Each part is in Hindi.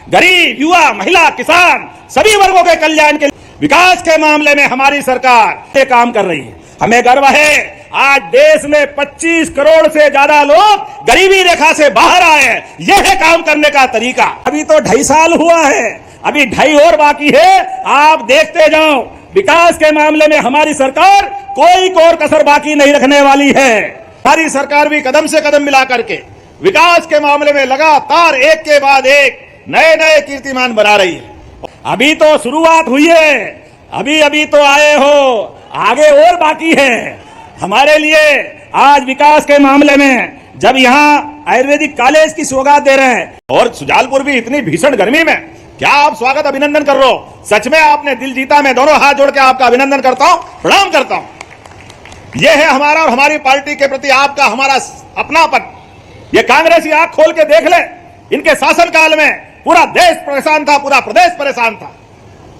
गरीब, युवा, महिला, किसान सभी वर्गों के कल्याण के विकास के मामले में हमारी सरकार काम कर रही है। हमें गर्व है आज देश में 25 करोड़ से ज्यादा लोग गरीबी रेखा से बाहर आए हैं। यह है काम करने का तरीका। अभी तो 2.5 साल हुआ है, अभी 2.5 और बाकी है। आप देखते जाओ, विकास के मामले में हमारी सरकार कोई और कसर बाकी नहीं रखने वाली है। हमारी सरकार भी कदम से कदम मिला करके विकास के मामले में लगातार एक के बाद एक नए नए कीर्तिमान बना रही है। अभी तो शुरुआत हुई है, अभी तो आए हो, आगे और बाकी है। हमारे लिए आज विकास के मामले में जब यहाँ आयुर्वेदिक कॉलेज की सौगात दे रहे हैं और सुजालपुर भी इतनी भीषण गर्मी में, क्या आप स्वागत अभिनंदन कर रहे हो। सच में आपने दिल जीता। मैं दोनों हाथ जोड़ के आपका अभिनंदन करता हूं, प्रणाम करता हूं। यह है हमारा और हमारी पार्टी के प्रति आपका हमारा अपनापन। ये कांग्रेसी आंख खोल के देख ले, इनके शासनकाल में पूरा देश परेशान था, पूरा प्रदेश परेशान था।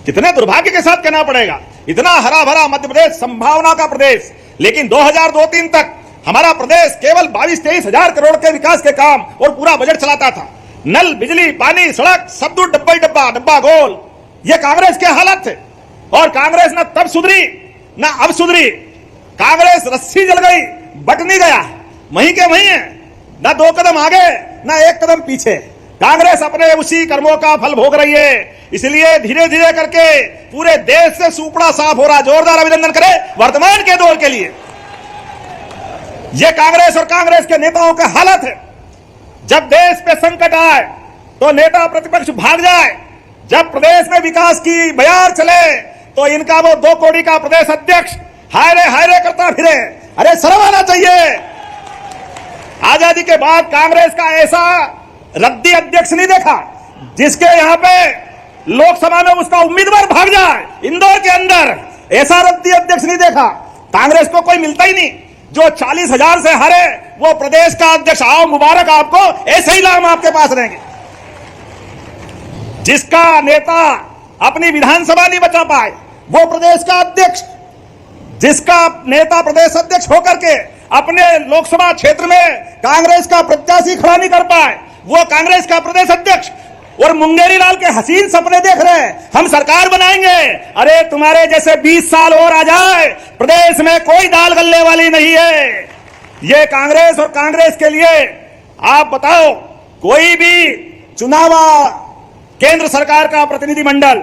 कितने दुर्भाग्य के साथ कहना पड़ेगा, इतना हरा भरा मध्य प्रदेश, संभावना का प्रदेश, लेकिन 2002-03 तक हमारा प्रदेश केवल 22-23 हजार करोड़ के विकास के काम और पूरा बजट चलाता था। नल, बिजली, पानी, सड़क सब दूर डब्बा ही डब्बा, डब्बा गोल। ये कांग्रेस के हालत थे। और कांग्रेस न तब सुधरी न अब सुधरी। कांग्रेस रस्सी जल गई, बट नहीं गया, वहीं के वहीं है, न 2 कदम आगे न 1 कदम पीछे। कांग्रेस अपने उसी कर्मों का फल भोग रही है। इसलिए धीरे धीरे करके पूरे देश से सुपड़ा साफ हो रहा। जोरदार अभिनंदन करें वर्तमान के दौर के लिए। यह कांग्रेस और कांग्रेस के नेताओं का हालत है। जब देश पे संकट आए तो नेता प्रतिपक्ष भाग जाए, जब प्रदेश में विकास की बयार चले तो इनका वो 2 कौड़ी का प्रदेश अध्यक्ष हाय रे करता फिरे। अरे शर्म आना चाहिए। आजादी के बाद कांग्रेस का ऐसा रद्दी अध्यक्ष नहीं देखा जिसके यहां पे लोकसभा में उसका उम्मीदवार भाग जाए। इंदौर के अंदर ऐसा रद्दी अध्यक्ष नहीं देखा। कांग्रेस को कोई मिलता ही नहीं। जो 40,000 से हारे वो प्रदेश का अध्यक्ष, आओ मुबारक आपको, ऐसे ही नाम आपके पास रहेंगे। जिसका नेता अपनी विधानसभा नहीं बचा पाए वो प्रदेश का अध्यक्ष, जिसका नेता प्रदेश अध्यक्ष होकर के अपने लोकसभा क्षेत्र में कांग्रेस का प्रत्याशी खड़ा नहीं कर पाए वो कांग्रेस का प्रदेश अध्यक्ष। और मुंगेरी लाल के हसीन सपने देख रहे हैं, हम सरकार बनाएंगे। अरे तुम्हारे जैसे 20 साल और आ जाए, प्रदेश में कोई दाल गलने वाली नहीं है। ये कांग्रेस और कांग्रेस के लिए आप बताओ, कोई भी चुनाव केंद्र सरकार का प्रतिनिधिमंडल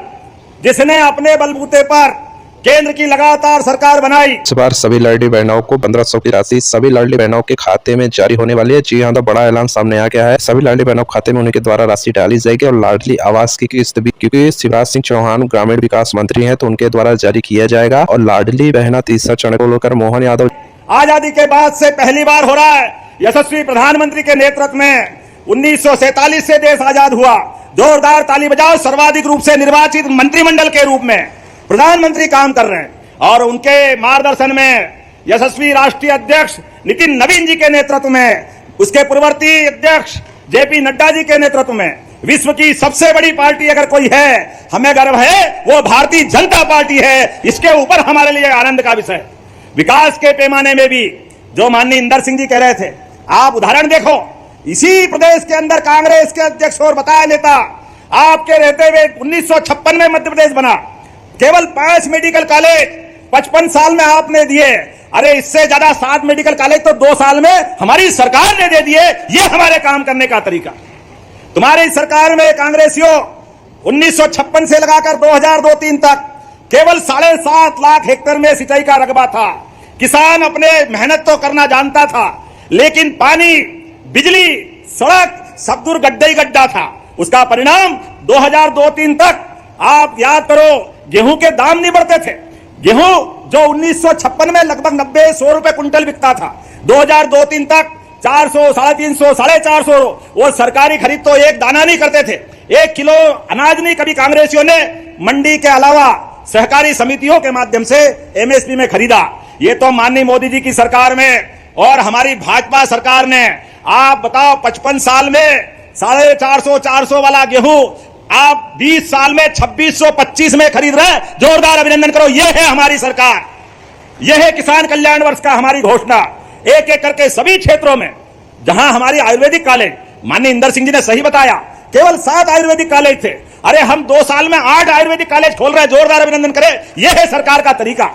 जिसने अपने बलबूते पर केंद्र की लगातार सरकार बनाई। इस बार सभी लाडली बहनों को 1500 की राशि सभी लाडली बहनों के खाते में जारी होने वाली है। जी हाँ, तो बड़ा ऐलान सामने आ गया है। सभी लाडली बहनों के खाते में उनके द्वारा राशि डाली जाएगी और लाडली आवास की किस्त भी, क्योंकि शिवराज सिंह चौहान ग्रामीण विकास मंत्री हैं तो उनके द्वारा जारी किया जाएगा। और लाडली बहना तीसरा चरण को लेकर मोहन यादव आजादी के बाद से पहली बार हो रहा है। यशस्वी प्रधानमंत्री के नेतृत्व में 1947 से देश आजाद हुआ। जोरदार ताली बजाओ। सर्वाधिक रूप से निर्वाचित मंत्रिमंडल के रूप में प्रधानमंत्री काम कर रहे हैं और उनके मार्गदर्शन में यशस्वी राष्ट्रीय अध्यक्ष नितिन नवीन जी के नेतृत्व में, उसके पूर्ववर्ती अध्यक्ष जेपी नड्डा जी के नेतृत्व में विश्व की सबसे बड़ी पार्टी अगर कोई है, हमें गर्व है, वो भारतीय जनता पार्टी है। इसके ऊपर हमारे लिए आनंद का विषय। विकास के पैमाने में भी जो माननीय इंदर सिंह जी कह रहे थे, आप उदाहरण देखो, इसी प्रदेश के अंदर कांग्रेस के अध्यक्ष और बताया नेता आपके रहते हुए 1956 में मध्य प्रदेश बना। केवल 5 मेडिकल कॉलेज 55 साल में आपने दिए। अरे इससे ज्यादा 7 मेडिकल कॉलेज तो 2 साल में हमारी सरकार ने दे दिए। ये हमारे काम करने का तरीका। तुम्हारी सरकार में कांग्रेसियों 1956 से लगाकर 2002-03 तक केवल 7.5 लाख हेक्टेयर में सिंचाई का रकबा था। किसान अपने मेहनत तो करना जानता था, लेकिन पानी, बिजली, सड़क सब दूर गड्ढा ही गड्ढा था। उसका परिणाम 2002-03 तक आप याद करो, गेहूं के दाम नहीं बढ़ते थे। गेहूं जो 1956 में लगभग 90-100 रुपए कुंटल बिकता था, 2002-03 तक 400, 350, 450 और सरकारी खरीद तो एक दाना नहीं करते थे। 1 किलो अनाज नहीं कभी कांग्रेसियों ने मंडी के अलावा सहकारी समितियों के माध्यम से एमएसपी में खरीदा। ये तो माननीय मोदी जी की सरकार में और हमारी भाजपा सरकार ने, आप बताओ 55 साल में 450 वाला गेहूं आप 20 साल में 2625 में खरीद रहे हैं। जोरदार अभिनंदन करो। यह है हमारी सरकार, यह है किसान कल्याण वर्ष का हमारी घोषणा। एक एक करके सभी क्षेत्रों में जहां हमारी आयुर्वेदिक कॉलेज, माननीय इंदर सिंह जी ने सही बताया, केवल 7 आयुर्वेदिक कॉलेज थे। अरे हम 2 साल में 8 आयुर्वेदिक कॉलेज खोल रहे हैं, जोरदार अभिनंदन करें। यह है सरकार का तरीका।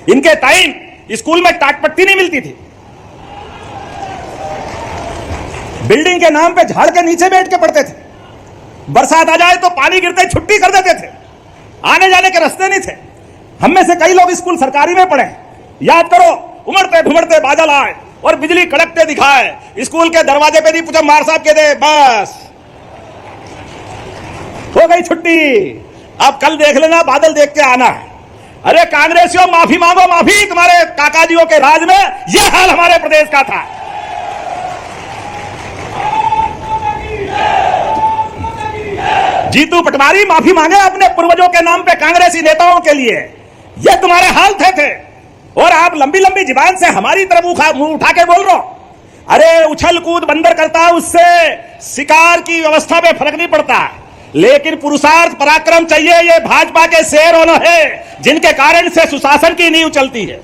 इनके टाइम स्कूल में टाटपट्टी नहीं मिलती थी, बिल्डिंग के नाम पे झाड़ के नीचे बैठ के पढ़ते थे। बरसात आ जाए तो पानी गिरते छुट्टी कर देते थे, आने जाने के रास्ते नहीं थे। हम में से कई लोग स्कूल सरकारी में पढ़े। याद करो, उमड़ते घुमड़ते बादल आए और बिजली कड़कते दिखाए, स्कूल के दरवाजे पे नहीं पूछा, मार साहब के दे, बस हो गई छुट्टी। अब कल देख लेना, बादल देख के आना है। अरे कांग्रेसियों, माफी मांगो, माफी। तुम्हारे काकाजियों के राज में यह हाल हमारे प्रदेश का था। जीतू पटवारी माफी मांगे अपने पूर्वजों के नाम पे कांग्रेसी नेताओं के लिए। यह तुम्हारे हाल थे और आप लंबी लंबी जुबान से हमारी तरफ मुंह उठा के बोल रहे हो। अरे उछल कूद बंदर करता है, उससे शिकार की व्यवस्था में फर्क नहीं पड़ता, लेकिन पुरुषार्थ पराक्रम चाहिए। ये भाजपा के शेर होना है जिनके कारण से सुशासन की नींव चलती है।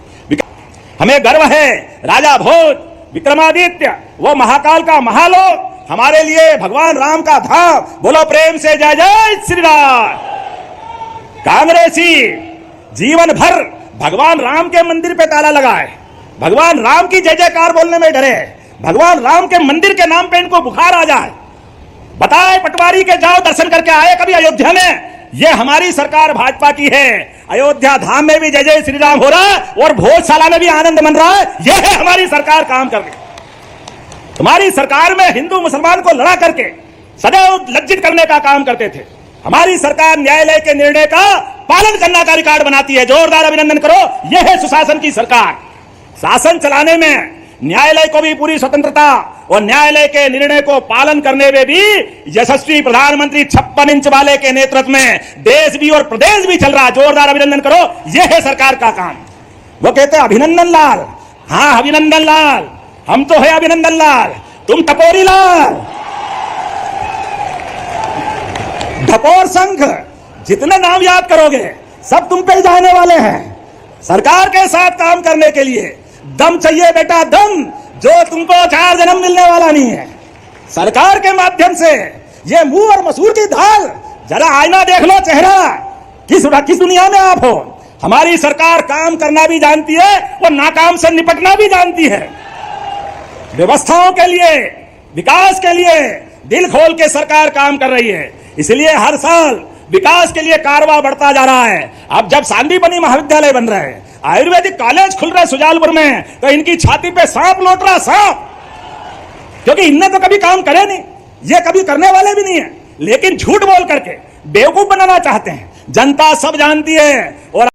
हमें गर्व है, राजा भोज, विक्रमादित्य, वो महाकाल का महालोक हमारे लिए भगवान राम का धाम। बोलो प्रेम से जय जय श्री राम। कांग्रेसी जीवन भर भगवान राम के मंदिर पे ताला लगाए, भगवान राम की जय जयकार बोलने में डरे, भगवान राम के मंदिर के नाम पे इनको बुखार आ जाए। बताए पटवारी के जाओ, दर्शन करके आए कभी अयोध्या में? ये हमारी सरकार भाजपा की है। अयोध्या धाम में भी जय जय श्री राम हो रहा है और भोजशाला में भी आनंद मन रहा है। यह है हमारी सरकार काम कर रही। तुम्हारी सरकार में हिंदू मुसलमान को लड़ा करके सदैव लज्जित करने का काम करते थे। हमारी सरकार न्यायालय के निर्णय का पालन करने का रिकॉर्ड बनाती है। जोरदार अभिनंदन करो। यह है सुशासन की सरकार। शासन चलाने में न्यायालय को भी पूरी स्वतंत्रता और न्यायालय के निर्णय को पालन करने में भी यशस्वी प्रधानमंत्री 56 इंच वाले के नेतृत्व में देश भी और प्रदेश भी चल रहा है। जोरदार अभिनंदन करो। यह है सरकार का काम। वो कहते हैं अभिनंदन लाल। हाँ, अभिनंदन लाल, हम तो है अभिनंदन लाल, तुम टपोरी लाल। ढपोर संघ, जितने नाम याद करोगे सब तुम पे ही जाने वाले हैं। सरकार के साथ काम करने के लिए दम चाहिए बेटा, दम, जो तुमको 4 जन्म मिलने वाला नहीं है। सरकार के माध्यम से ये मुंह और मसूर की दाल, जरा आईना देख लो चेहरा, किस दुनिया में आप हो। हमारी सरकार काम करना भी जानती है और नाकाम से निपटना भी जानती है। व्यवस्थाओं के लिए, विकास के लिए दिल खोल के सरकार काम कर रही है। इसलिए हर साल विकास के लिए कारवा बढ़ता जा रहा है। अब जब सांदीपनि महाविद्यालय बन रहे हैं, आयुर्वेदिक कॉलेज खुल रहा है सुजालपुर में, तो इनकी छाती पे सांप लौट रहा, सांप, क्योंकि इनने तो कभी काम करे नहीं, ये कभी करने वाले भी नहीं है, लेकिन झूठ बोल करके बेवकूफ बनाना चाहते हैं। जनता सब जानती है। और